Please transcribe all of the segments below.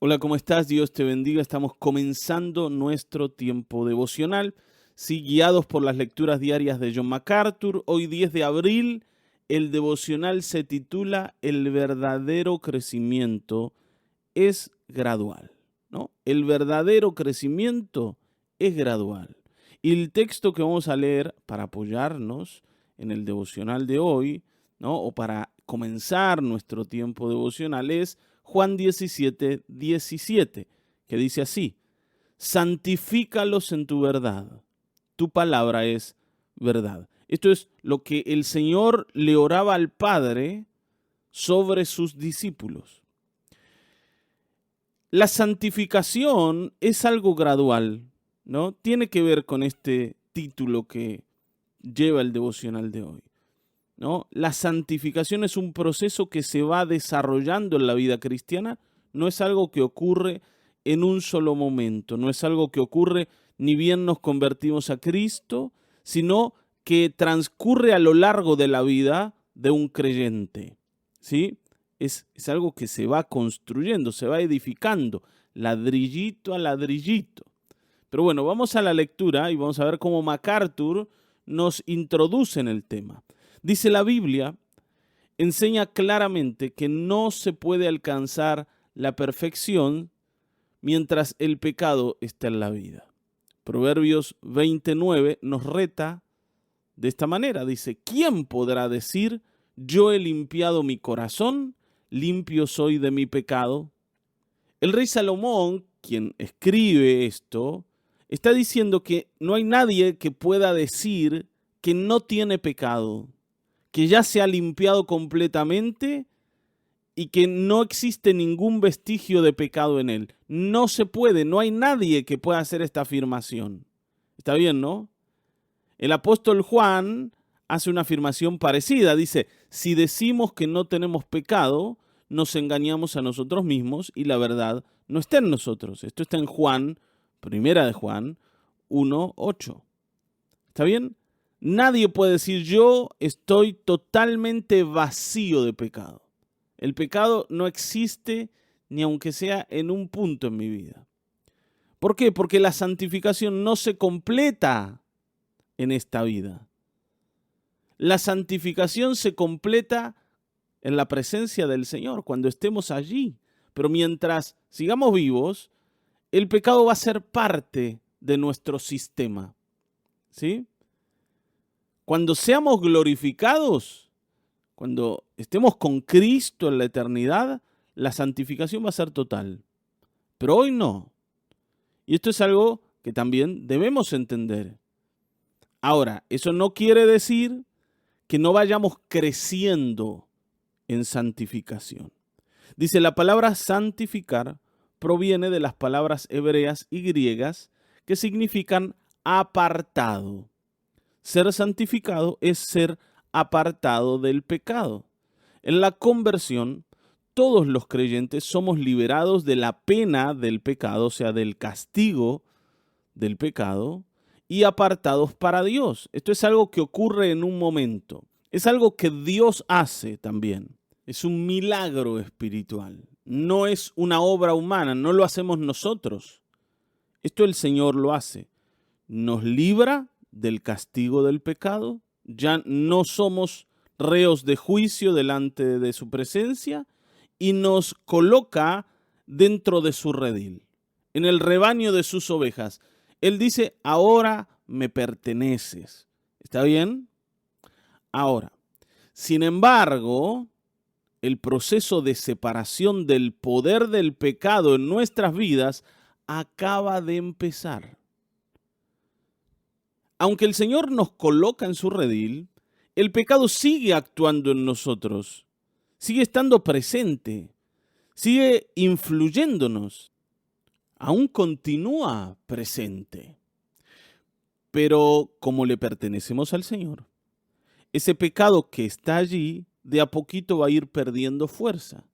Hola, ¿cómo estás? Dios te bendiga. Estamos comenzando nuestro tiempo devocional, sí, guiados por las lecturas diarias de John MacArthur. Hoy 10 de abril, el devocional se titula El verdadero crecimiento es gradual, ¿no? El verdadero crecimiento es gradual. Y el texto que vamos a leer para apoyarnos en el devocional de hoy, ¿no? O para comenzar nuestro tiempo devocional es Juan 17:17, que dice así: santifícalos en tu verdad, tu palabra es verdad. Esto es lo que el Señor le oraba al Padre sobre sus discípulos. La santificación es algo gradual, ¿no? Tiene que ver con este título que lleva el devocional de hoy, ¿no? La santificación es un proceso que se va desarrollando en la vida cristiana, no es algo que ocurre en un solo momento, no es algo que ocurre ni bien nos convertimos a Cristo, sino que transcurre a lo largo de la vida de un creyente, ¿sí? Es algo que se va construyendo, se va edificando, ladrillito a ladrillito. Pero bueno, vamos a la lectura y vamos a ver cómo MacArthur nos introduce en el tema. Dice la Biblia, enseña claramente que no se puede alcanzar la perfección mientras el pecado está en la vida. Proverbios 29 nos reta de esta manera. Dice, ¿quién podrá decir, yo he limpiado mi corazón, limpio soy de mi pecado? El rey Salomón, quien escribe esto, está diciendo que no hay nadie que pueda decir que no tiene pecado, que ya se ha limpiado completamente y que no existe ningún vestigio de pecado en él. No se puede, no hay nadie que pueda hacer esta afirmación. ¿Está bien, no? El apóstol Juan hace una afirmación parecida. Dice, si decimos que no tenemos pecado, nos engañamos a nosotros mismos y la verdad no está en nosotros. Esto está en Juan, primera de Juan 1:8. ¿Está bien? Nadie puede decir yo estoy totalmente vacío de pecado. El pecado no existe ni aunque sea en un punto en mi vida. ¿Por qué? Porque la santificación no se completa en esta vida. La santificación se completa en la presencia del Señor, cuando estemos allí. Pero mientras sigamos vivos, el pecado va a ser parte de nuestro sistema, ¿sí? Cuando seamos glorificados, cuando estemos con Cristo en la eternidad, la santificación va a ser total. Pero hoy no. Y esto es algo que también debemos entender. Ahora, eso no quiere decir que no vayamos creciendo en santificación. Dice, la palabra santificar proviene de las palabras hebreas y griegas que significan apartado. Ser santificado es ser apartado del pecado. En la conversión, todos los creyentes somos liberados de la pena del pecado, o sea, del castigo del pecado, y apartados para Dios. Esto es algo que ocurre en un momento. Es algo que Dios hace también. Es un milagro espiritual. No es una obra humana, no lo hacemos nosotros. Esto el Señor lo hace. Nos libra del castigo del pecado. Ya no somos reos de juicio delante de su presencia y nos coloca dentro de su redil, en el rebaño de sus ovejas. Él dice, ahora me perteneces. ¿Está bien? Ahora, sin embargo, el proceso de separación del poder del pecado en nuestras vidas acaba de empezar. Aunque el Señor nos coloca en su redil, el pecado sigue actuando en nosotros, sigue estando presente, sigue influyéndonos, aún continúa presente. Pero como le pertenecemos al Señor, ese pecado que está allí de a poquito va a ir perdiendo fuerza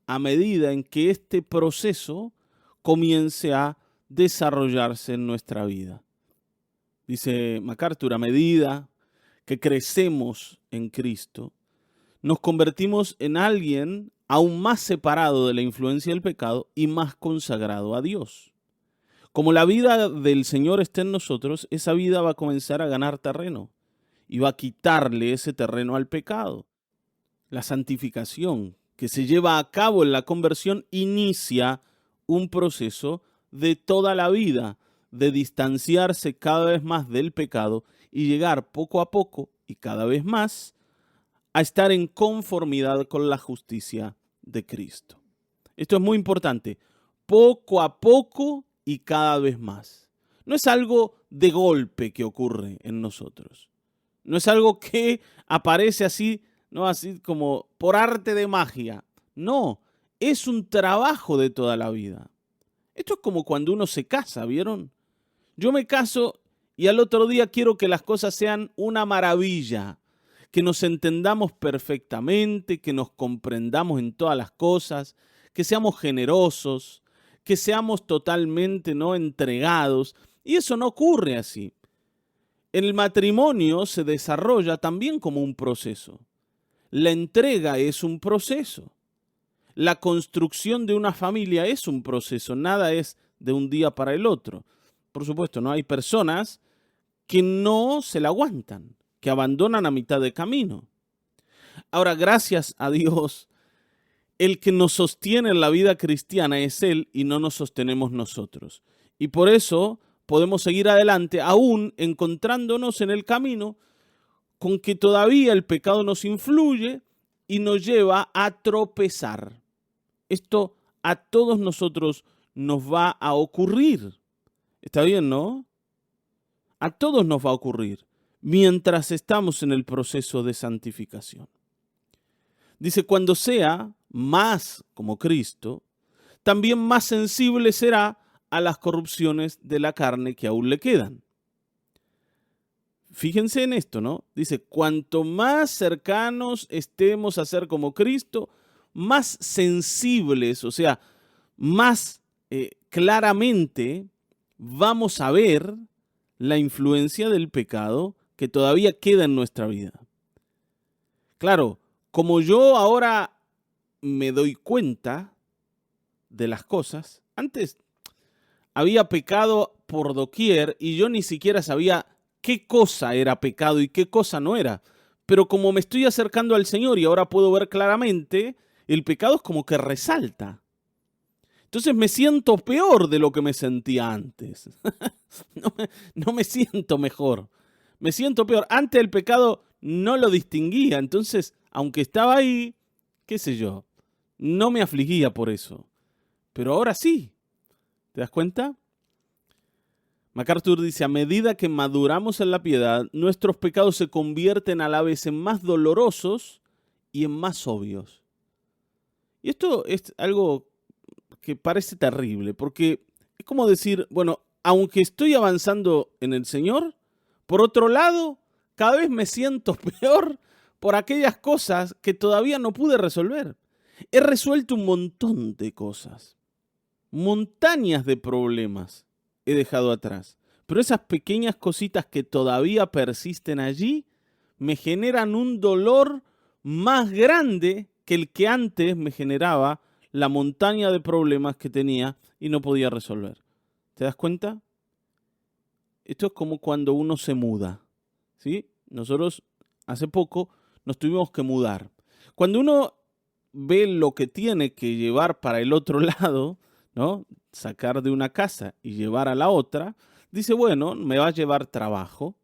a medida en que este proceso comience a desarrollarse en nuestra vida. Dice MacArthur, a medida que crecemos en Cristo, nos convertimos en alguien aún más separado de la influencia del pecado y más consagrado a Dios. Como la vida del Señor está en nosotros, esa vida va a comenzar a ganar terreno y va a quitarle ese terreno al pecado. La santificación que se lleva a cabo en la conversión inicia un proceso de toda la vida, de distanciarse cada vez más del pecado y llegar poco a poco y cada vez más a estar en conformidad con la justicia de Cristo. Esto es muy importante, poco a poco y cada vez más. No es algo de golpe que ocurre en nosotros. No es algo que aparece así, no así como por arte de magia. No, es un trabajo de toda la vida. Esto es como cuando uno se casa, ¿vieron? Yo me caso y al otro día quiero que las cosas sean una maravilla, que nos entendamos perfectamente, que nos comprendamos en todas las cosas, que seamos generosos, que seamos totalmente no entregados. Y eso no ocurre así. El matrimonio se desarrolla también como un proceso. La entrega es un proceso. La construcción de una familia es un proceso. Nada es de un día para el otro. Por supuesto, no hay personas que no se la aguantan, que abandonan a mitad de camino. Ahora, gracias a Dios, el que nos sostiene en la vida cristiana es Él y no nos sostenemos nosotros. Y por eso podemos seguir adelante, aún encontrándonos en el camino con que todavía el pecado nos influye y nos lleva a tropezar. Esto a todos nosotros nos va a ocurrir. ¿Está bien, no? A todos nos va a ocurrir mientras estamos en el proceso de santificación. Dice, cuando sea más como Cristo, también más sensible será a las corrupciones de la carne que aún le quedan. Fíjense en esto, ¿no? Dice, cuanto más cercanos estemos a ser como Cristo, más sensibles, o sea, más claramente vamos a ver la influencia del pecado que todavía queda en nuestra vida. Claro, como yo ahora me doy cuenta de las cosas, antes había pecado por doquier y yo ni siquiera sabía qué cosa era pecado y qué cosa no era. Pero como me estoy acercando al Señor y ahora puedo ver claramente, el pecado es como que resalta. Entonces me siento peor de lo que me sentía antes. No me siento mejor. Me siento peor. Antes el pecado no lo distinguía. Entonces, aunque estaba ahí, qué sé yo, no me afligía por eso. Pero ahora sí. ¿Te das cuenta? MacArthur dice, a medida que maduramos en la piedad, nuestros pecados se convierten a la vez en más dolorosos y en más obvios. Y esto es algo que parece terrible, porque es como decir, bueno, aunque estoy avanzando en el Señor, por otro lado, cada vez me siento peor por aquellas cosas que todavía no pude resolver. He resuelto un montón de cosas, montañas de problemas he dejado atrás, pero esas pequeñas cositas que todavía persisten allí me generan un dolor más grande que el que antes me generaba la montaña de problemas que tenía y no podía resolver. ¿Te das cuenta? Esto es como cuando uno se muda, ¿sí? Nosotros hace poco nos tuvimos que mudar. Cuando uno ve lo que tiene que llevar para el otro lado, ¿no? Sacar de una casa y llevar a la otra, dice, bueno, me va a llevar trabajo,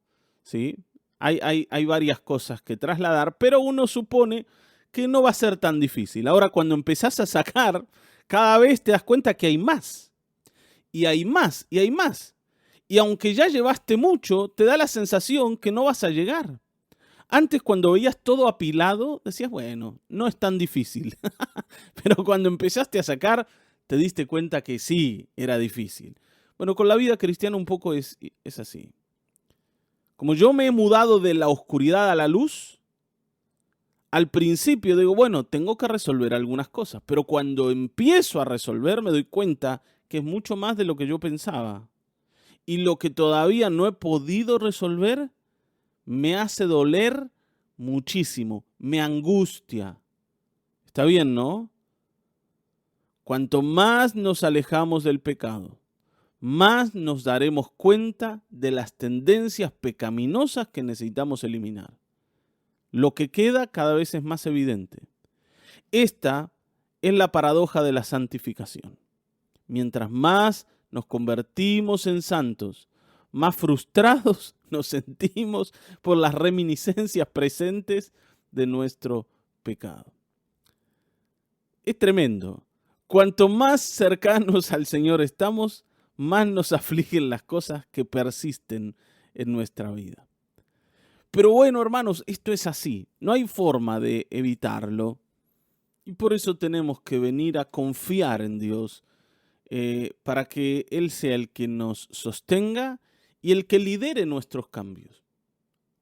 ¿sí? Hay varias cosas que trasladar, pero uno supone que no va a ser tan difícil. Ahora, cuando empezás a sacar, cada vez te das cuenta que hay más, y hay más, y hay más. Y aunque ya llevaste mucho, te da la sensación que no vas a llegar. Antes, cuando veías todo apilado, decías, bueno, no es tan difícil. Pero cuando empezaste a sacar, te diste cuenta que sí, era difícil. Bueno, con la vida cristiana un poco es así. Como yo me he mudado de la oscuridad a la luz, al principio digo, bueno, tengo que resolver algunas cosas, pero cuando empiezo a resolver me doy cuenta que es mucho más de lo que yo pensaba. Y lo que todavía no he podido resolver me hace doler muchísimo, me angustia. Está bien, ¿no? Cuanto más nos alejamos del pecado, más nos daremos cuenta de las tendencias pecaminosas que necesitamos eliminar. Lo que queda cada vez es más evidente. Esta es la paradoja de la santificación. Mientras más nos convertimos en santos, más frustrados nos sentimos por las reminiscencias presentes de nuestro pecado. Es tremendo. Cuanto más cercanos al Señor estamos, más nos afligen las cosas que persisten en nuestra vida. Pero bueno, hermanos, esto es así. No hay forma de evitarlo. Y por eso tenemos que venir a confiar en Dios para que Él sea el que nos sostenga y el que lidere nuestros cambios.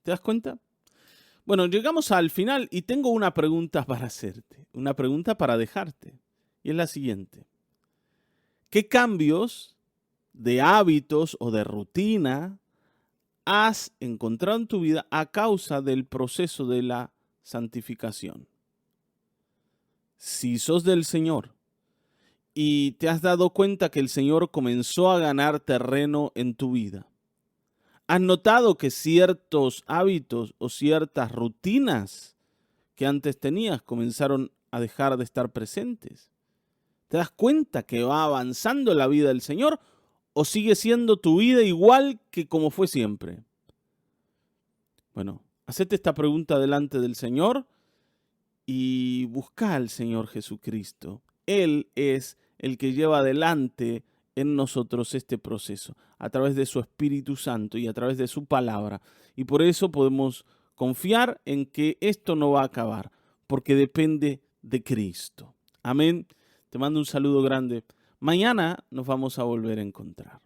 ¿Te das cuenta? Bueno, llegamos al final y tengo una pregunta para hacerte, una pregunta para dejarte. Y es la siguiente. ¿Qué cambios de hábitos o de rutina has encontrado en tu vida a causa del proceso de la santificación? Si sos del Señor y te has dado cuenta que el Señor comenzó a ganar terreno en tu vida, ¿has notado que ciertos hábitos o ciertas rutinas que antes tenías comenzaron a dejar de estar presentes? ¿Te das cuenta que va avanzando la vida del Señor o sigue siendo tu vida igual que como fue siempre? Bueno, hacete esta pregunta delante del Señor y busca al Señor Jesucristo. Él es el que lleva adelante en nosotros este proceso, a través de su Espíritu Santo y a través de su palabra. Y por eso podemos confiar en que esto no va a acabar, porque depende de Cristo. Amén. Te mando un saludo grande. Mañana nos vamos a volver a encontrar.